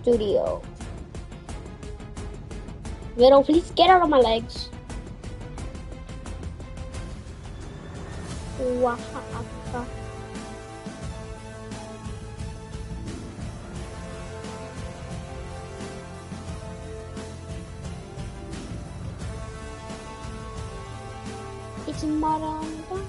studio. Vero, please get out of my legs. Oaxaca. It's Maranga.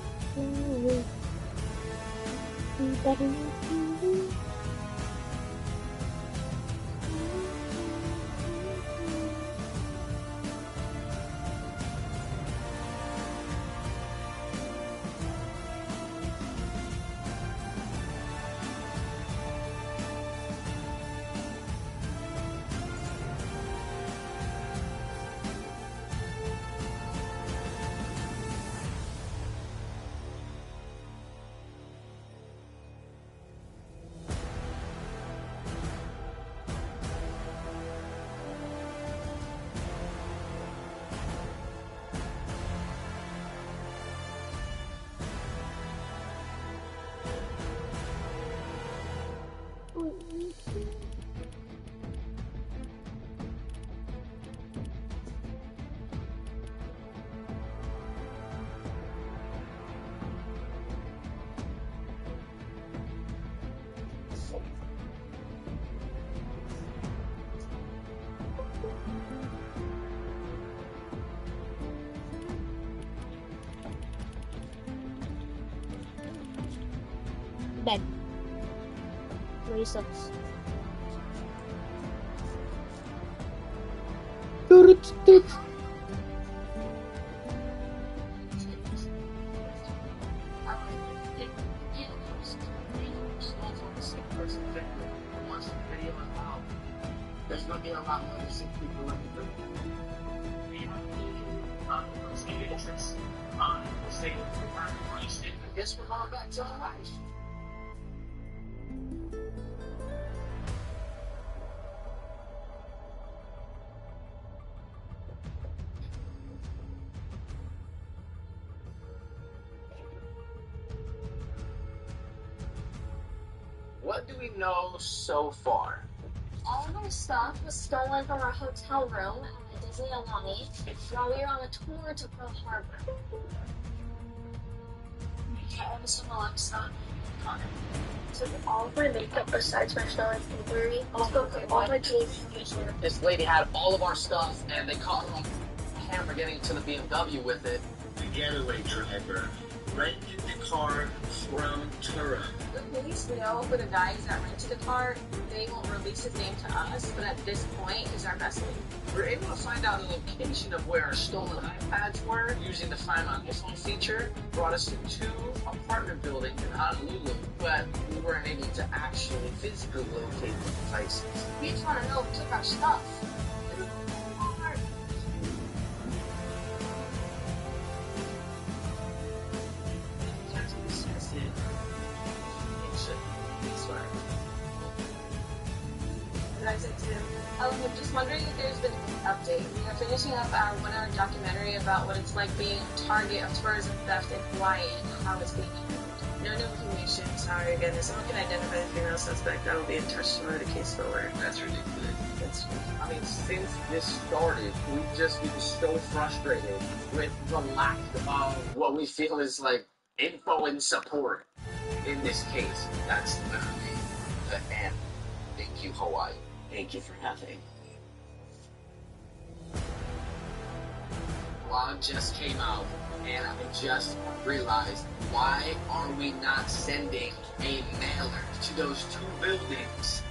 Bed. Very sucks. There's going to be a lot more sick people in the room. Interest on the state of Christ. I guess we're going back to our life. What do we know so far? All of our stuff was stolen from our hotel room at Disney Alani while we were on a tour to Pearl Harbor. All the stolen stuff. Took all of my makeup besides my Charlotte Tilbury. Also took all my jewelry. This lady had all of our stuff, and they caught her on camera getting to the BMW with it. The getaway driver rented the car from Tura. The police know who the guy is that rented the car. They won't release his name to us, but at this point, he's our best lead. We were able to find out the location of where our stolen iPads were using the Find My iPhone feature. Brought us to 2 apartment buildings in Honolulu, but we weren't able to actually physically locate the devices. We just want to know who took our stuff. I'm just wondering if there's been an update. We are finishing up our 1-hour documentary about what it's like being a target of tourism theft in Hawaii and how it's being handled. No new information. Sorry again. If someone can identify the female suspect, I will be in touch to move the case forward. That's ridiculous. I mean, since this started, we've just been so frustrated with the lack of what we feel is like info and support in this case. That's literally the end. Thank you, Hawaii. Thank you for nothing. Law just came out, and I just realized, why are we not sending a mailer to those 2 buildings?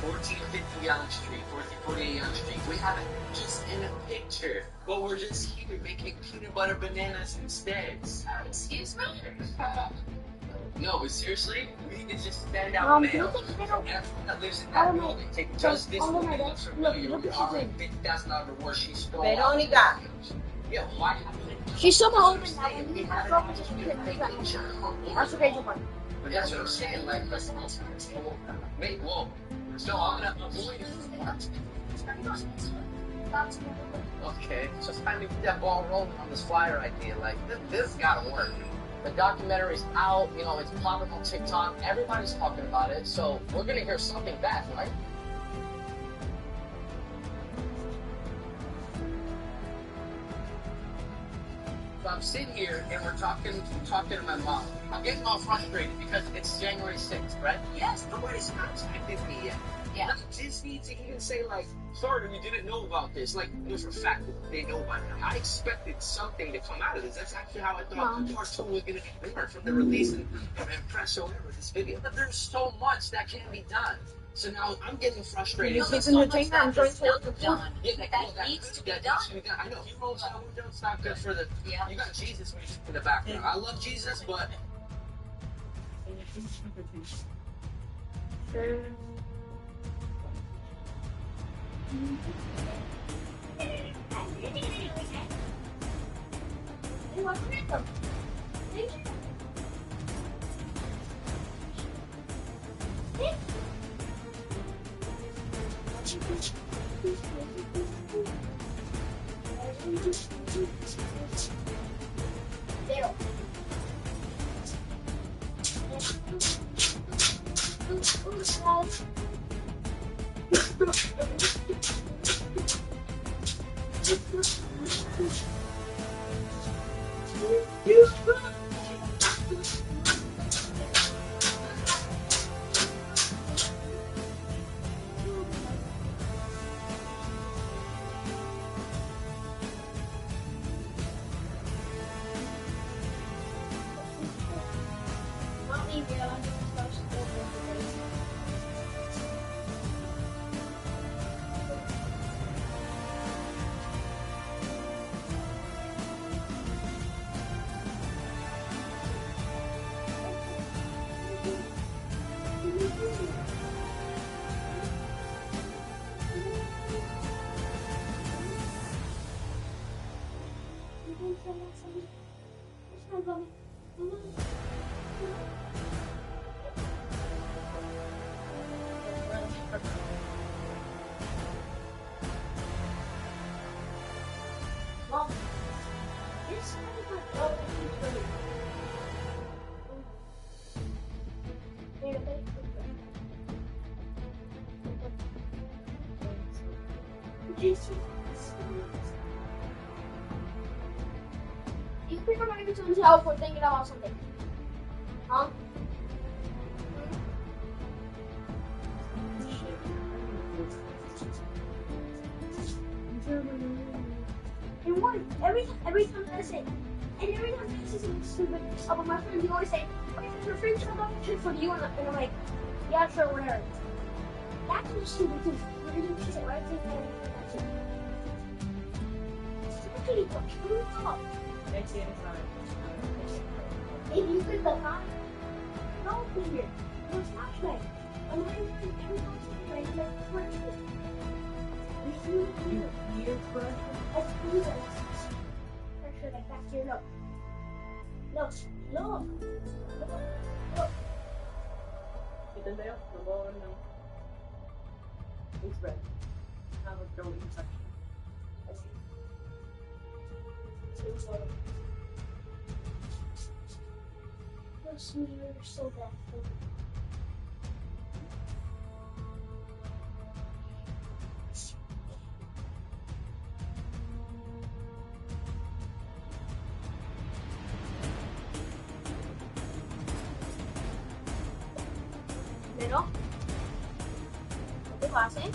1450 Young Street, 1448 Young Street. We have it just in a picture, but we're just here making peanut butter bananas instead. Excuse me? No, but seriously, we need to just send out mail to everyone that lives in that building. Take just this woman looks familiar. We're already $50,000 reward. She stole. Veronica. Yeah, why haven't She's so open now. we That's had a great one. But that's what I'm saying. Like, listen, wait, whoa. So I'm gonna avoid it. Okay, so it's time to get that ball rolling on this flyer idea. Like, this gotta work. The documentary's out, you know, it's popping on TikTok. Everybody's talking about it, so we're gonna hear something back, right? I'm sitting here and we're talking to my mom, I'm getting all frustrated because it's January 6th, right? Yes, nobody's contacted me yet. Yeah. Not Disney to even say like, sorry, we didn't know about this. Like, there's a fact that they know by now. I expected something to come out of this. That's actually how I thought the cartoon was going to be born from the release and press or whatever this video. But there's so much that can be done. So now I'm getting frustrated. You keep entertaining her. I'm trying to work with John. Yeah, that needs to be done. I know. He rolls out window. It's not good for the. Yeah. You got Jesus music in the background. I love Jesus, but. You think I'm not even to help for thinking about something? Huh? And what? Every time I say, and every time I say something stupid about my friends, you always say, "Okay, your friends are not good for you," and I'm like, "Yeah, sure, whatever." That's just stupid too. We're gonna do it right there. Stupid, what? Screw up. If you could the time, no here. No flashlight. I'm not even every time I like Fortnite. You hear pressure? I feel it. Pressure like back here. Look. Look. Look. Look. It's there. The ball no. It's red. Have a go infection. I see. You're so bad. Middle. The classic.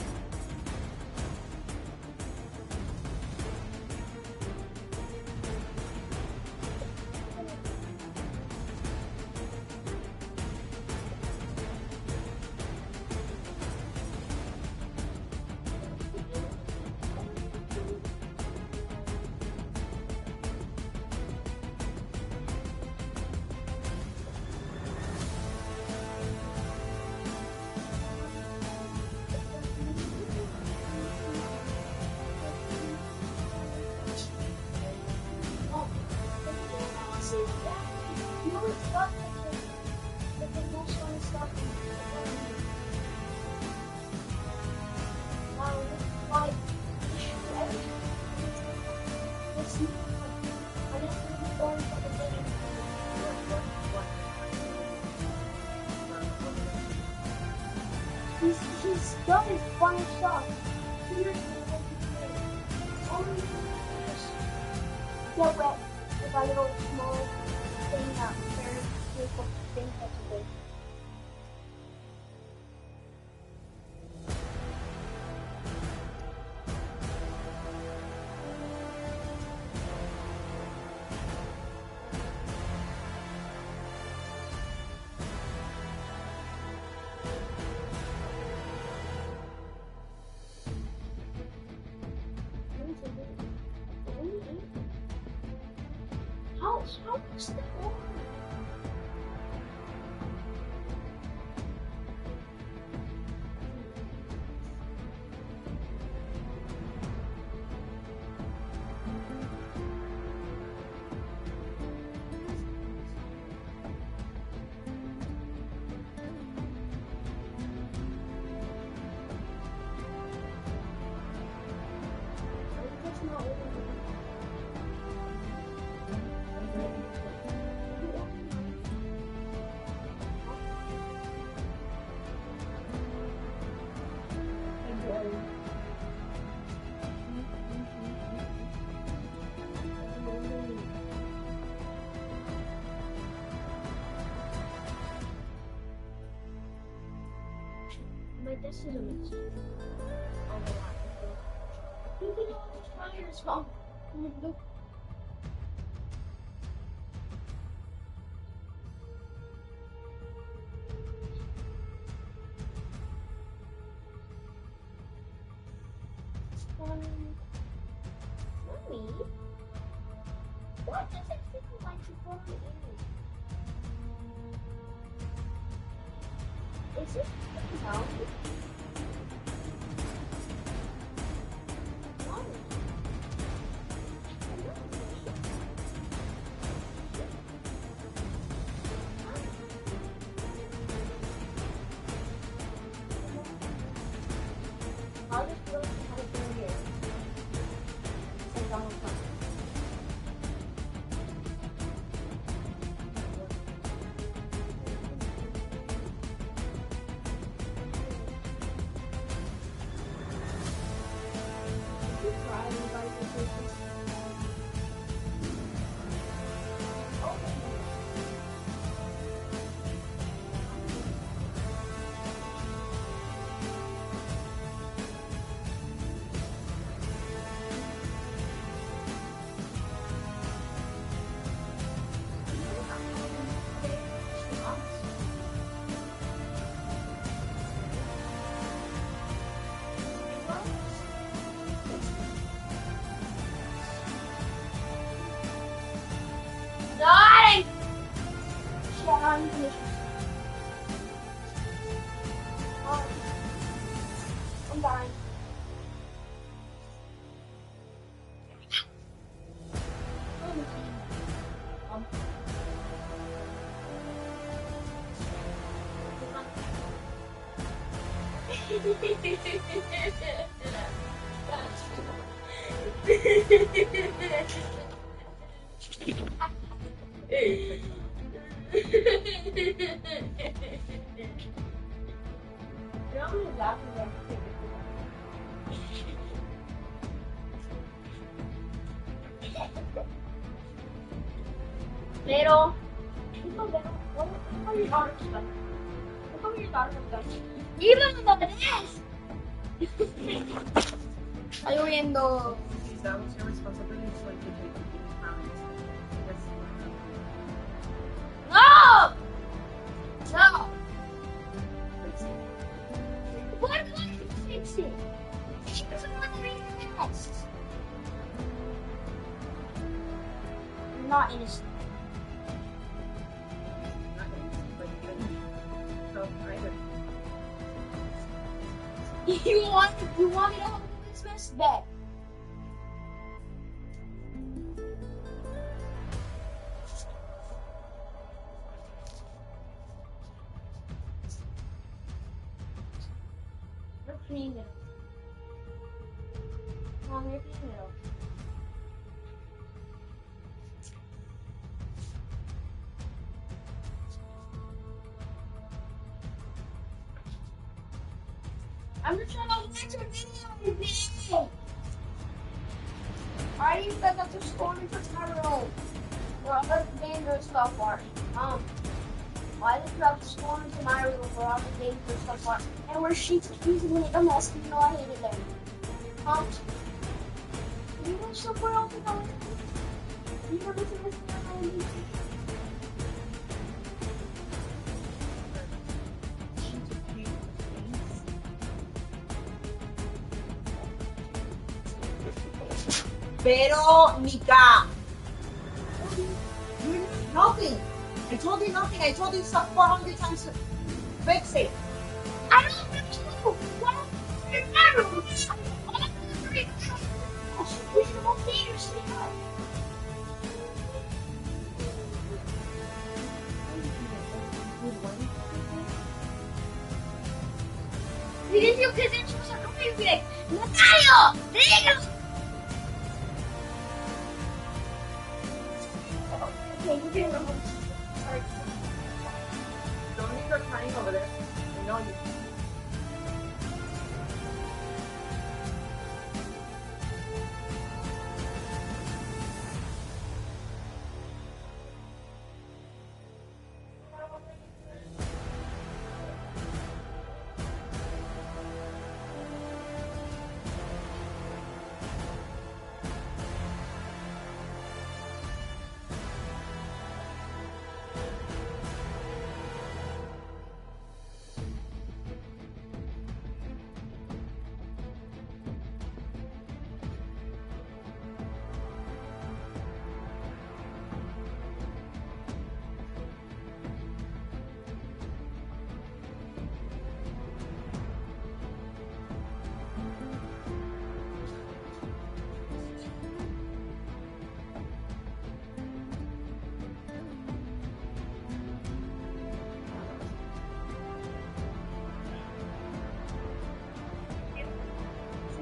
He's done his final shot. Here's the get wet. Like a little small thing that very beautiful thing that's big. How is that on? That's not over. My desk is a mess. Oh my god. Look at all those fires. Oh, look. Mommy? What does it feel like to fall in? Is it down? I'll just look at it over here. It's like Donald Trump. Did you try anybody for Christmas? Dying! Shit, I'm finished. Oh, I'm dying. You're only laughing at me. Pero, look how your daughter's done. Look how your daughter's done. Even the this! Ayaw yendo. That was your responsibility to like to take these comments. That's No! No! Why can't you fix it? She doesn't want to read the test. You're not innocent. not going to but you finish. So either. You want me to help with this mess? Bet. You're cleaning it. Mom, you're cleaning it up. I'm just trying to watch your video. I already said that to score me for tomorrow. Where all the dangerous stuff are. Why did you have to spawn into my room where all the dangerous stuff are? And where she's using it a mess, you know I hate it there. Can you go somewhere else and go? You never see this thing. Pero, Nika, you're nothing. I told you nothing. I told you stuff 400 times to fix it. I don't think so. Well, you're never. All the three. We should all be your sweetheart. Because you could then she was like, okay, be like, Natalia! There you go! Okay, you can remember. Sorry. Don't leave her crying over there. I know you.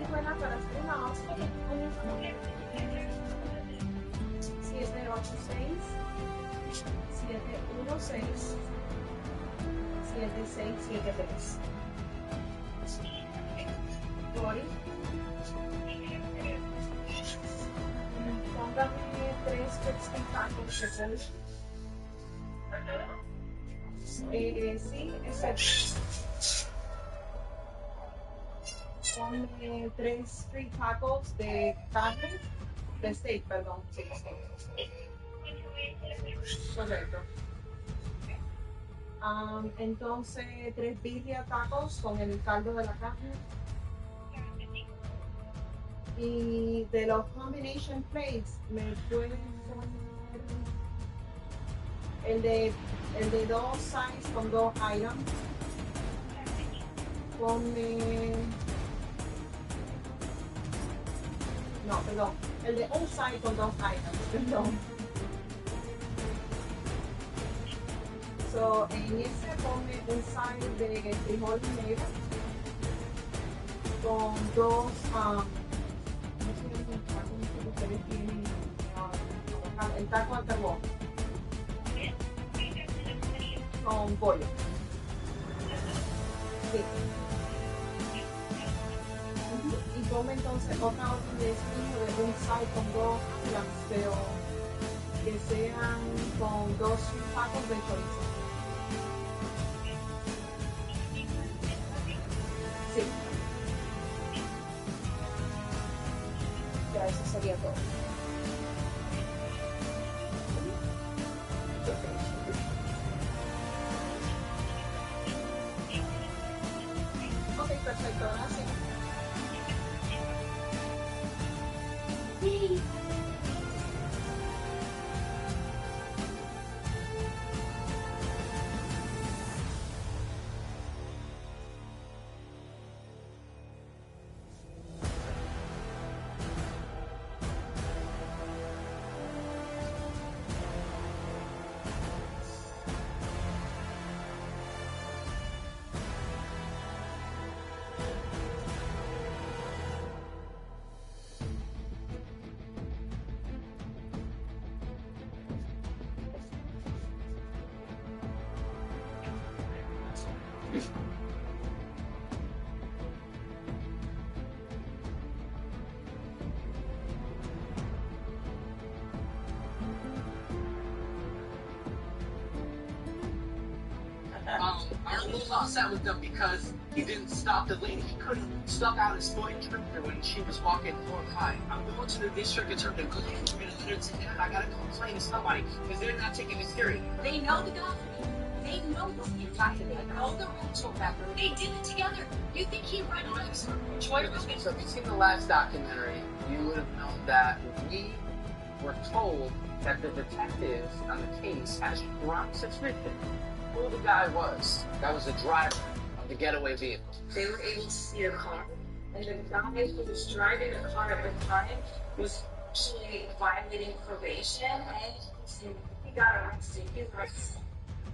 Buena para hacer una hostia. Si es de 8-6, 7-1-6, 7-6-7-3. Dori. Póngame 3 espectáculos. Sí, es Ponme 3 free tacos de carne, de steak, perdón. Sí, correcto. Entonces, 3 birria tacos con el caldo de la carne. Y de los combination plates, ¿me pueden poner el de 2 sides con 2 items? Ponme... No, perdón. El de un side con 2 items, perdón. So, en ese ponme un side de frijol negro con 2, no sé si el taco que ustedes tienen, el taco al carbón con pollo. Sí. Y ponme entonces otra orden de estilo de un side con 2 items, pero que sean con 2 tacos de chorizo. Sí. Ya, eso sería todo. Ok, perfecto, gracias. Sí. a little upset with them because he didn't stop the lady. He could have stuck out his foot and tripped her when she was walking 4-5. I'm going to the district attorney. Good, I'm going to letter to him. I got to complain to somebody because they're not taking it serious. They know the guy. They know the impact. They know the rental record. They did it together. You think he ran away? Joy Rogan. So if you've seen the last documentary, you would have known that we were told that the detectives on the case had strong suspicion who the guy was. That was the driver of the getaway vehicle. They were able to see the car, and the guy who was driving the car at the time was actually violating probation, and he got arrested. He was arrested.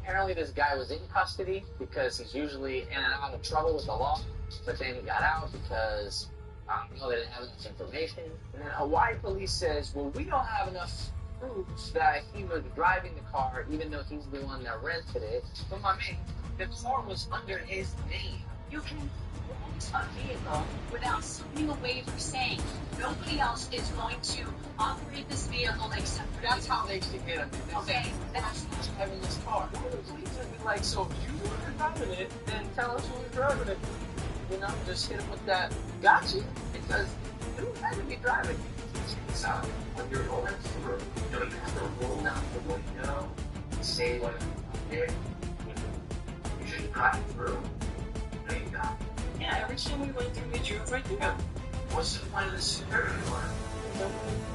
Apparently this guy was in custody because he's usually in and out of trouble with the law, but then he got out because, I don't know, they didn't have enough information. And then Hawaii police says, well, we don't have enough proof that he was driving the car, even though he's the one that rented it. But my man, the car was under his name. You can rent a vehicle without signing a waiver saying nobody else is going to operate this vehicle except for That's how they should get him. Okay, that's Driving this car. The police would be like, so if you were driving it, then tell us who was driving it. You know, just hit him with that. Got you. Because you had to be driving. So when you're going through, you know, you have to roll down the window, say what you did. You should drive through. No, you don't. Yeah, every time we went through, we drove right through. What's the point of the security guard?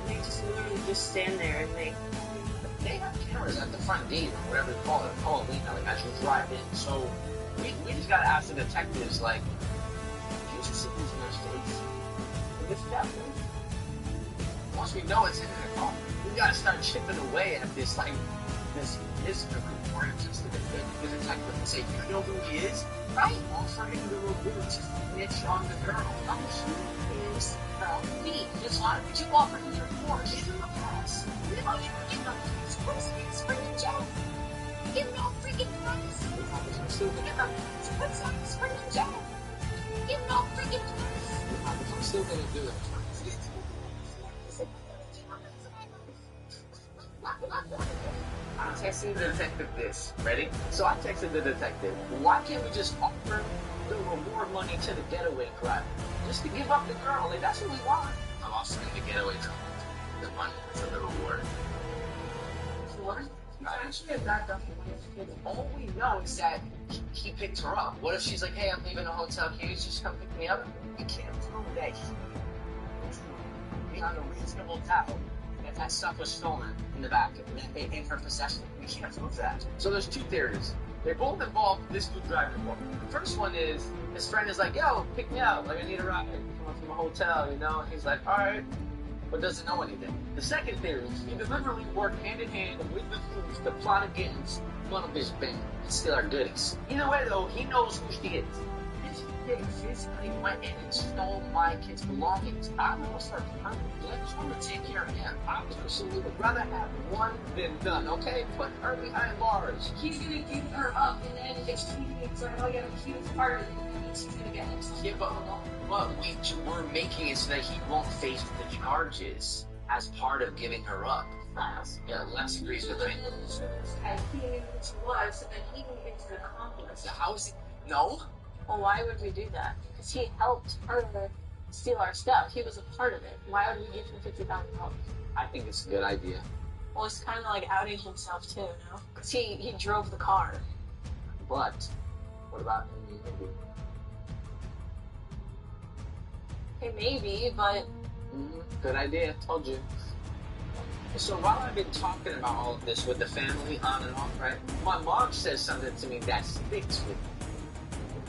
They just literally just stand there and They have cameras at the front gate, or whatever you call it, like as you drive in. So we just gotta ask the detectives, like, can you see these in their face? This happening? Once we know it's in the car, we gotta start chipping away at this, like, this mystery, or just the detective and say, you know who he is? Right? Offer him the reward to snitch on the girl. Oh, he is the lead. Just why would you offer him the reward? Give him a pass. No, you give him a pass. What's his freaking jail? Give him no freaking pass. I'm still Give gonna, him a pass. What's his freaking jail? Give him no freaking pass. I'm still gonna do it. I'm texting the detective this. Ready? So I texted the detective, why can't we just offer the reward money to the getaway driver? Just to give up the girl, like that's what we want. I'm also going to get away from the money for the reward. it's actually a bad document. All we know is that he picked her up. What if she's like, hey, I'm leaving a hotel, can you just come pick me up? We can't prove that he, beyond a reasonable doubt, that stuff was stolen in the back, in her possession. We can't prove that. So there's two theories. They both involve this dude driving the car. The first one is, his friend is like, yo, pick me up, like I need a ride. Come up from a hotel, you know? And he's like, all right, but doesn't know anything. The second theory is he deliberately worked hand in hand with the thieves to plot against one of his band and steal our goodies. Either way, though, he knows who she is. This kid physically went in and stole my kid's belongings. I'm gonna start I'm gonna take care of him. I personally would rather have one than none, okay? Put her behind bars. He's gonna give her up, and then if she's like, oh yeah, he was part of it, and she's gonna get himself. Yeah, but we're making it so that he won't face the charges as part of giving her up. Yeah, Les agrees with me. And he knew who she was, so then he knew it's an accomplice. So how is it? No? Well, why would we do that? Because he helped her steal our stuff. He was a part of it. Why would we give him $50,000? I think it's a good idea. Well, it's kind of like outing himself too, no? Because he drove the car. But what about in the movie? Okay, maybe, but Good idea. Told you. So while I've been talking about all of this with the family on and off, right? My mom says something to me that sticks with me.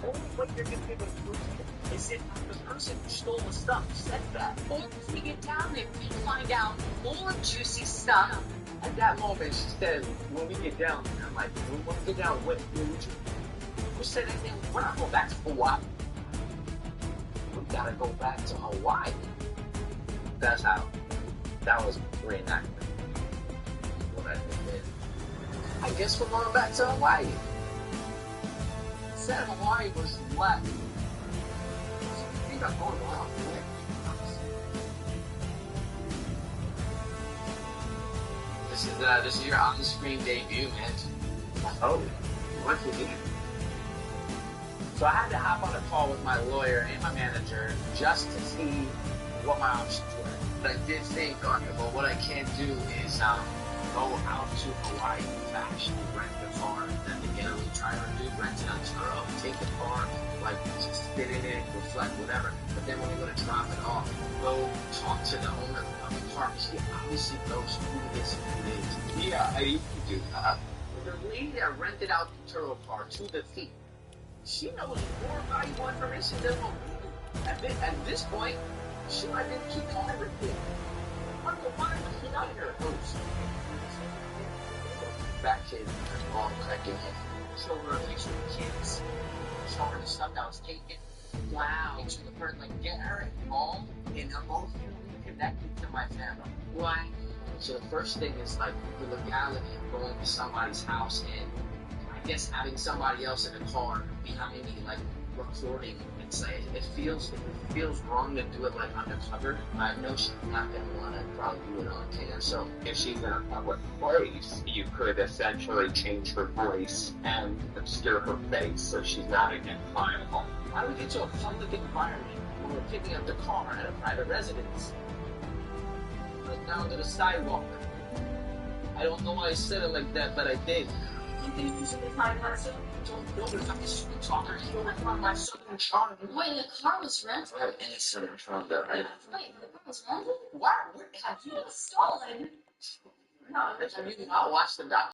The only way you're gonna be able to prove it is if the person who stole the stuff said that. Or if we get down there, we find out more juicy stuff. At that moment, she said, when we get down there, I'm like, when we get down, what would you? Who said anything? We're not going back to Hawaii. We gotta go back to Hawaii. That was reenactment. What I did. I guess we're going back to Hawaii. Said Hawaii was left. I think I'm going around. This is your on-the-screen debut, man. Oh, what did you do? So I had to hop on a call with my lawyer and my manager just to see what my options were. But I did think, well, what I can't do is go out to Hawaii to actually rent the car, and then again, we try to rent it on Turo, take the car, like just sit in it, reflect, whatever. But then when we go to drop it off, go talk to the owner of the car. She obviously knows who this is. Yeah, I used to do that. The lady that rented out the Turo car to the thief, she knows more valuable information than what we do. At this point, she might have keep everything. Uncle, why are we out here? Back kid, all cracking in. So we're a picture of kids. Show her the stuff that was taken. Wow. Picture of her, like, get her involved and emotionally connected to my family. Why? So the first thing is like the legality of going to somebody's house and I guess having somebody else in a car behind me, like recording. It's like it feels wrong to do it like undercover. I know she's not gonna want to probably do it on camera. So If she's in a public place, you could essentially change her voice and obscure her face so she's not identifiable. how do we get to a public environment when we're picking up the car at a private residence? Like down to the sidewalk. I don't know why I said it like that, but I did. You think you should be fine, Marcel? Don't know if I'm a sweet talker here from my southern charm. Wait, the car was rented? I have any southern charm that I Wait, the car was rented? Why? Where have you It was stolen. No, have you not watched the documentary?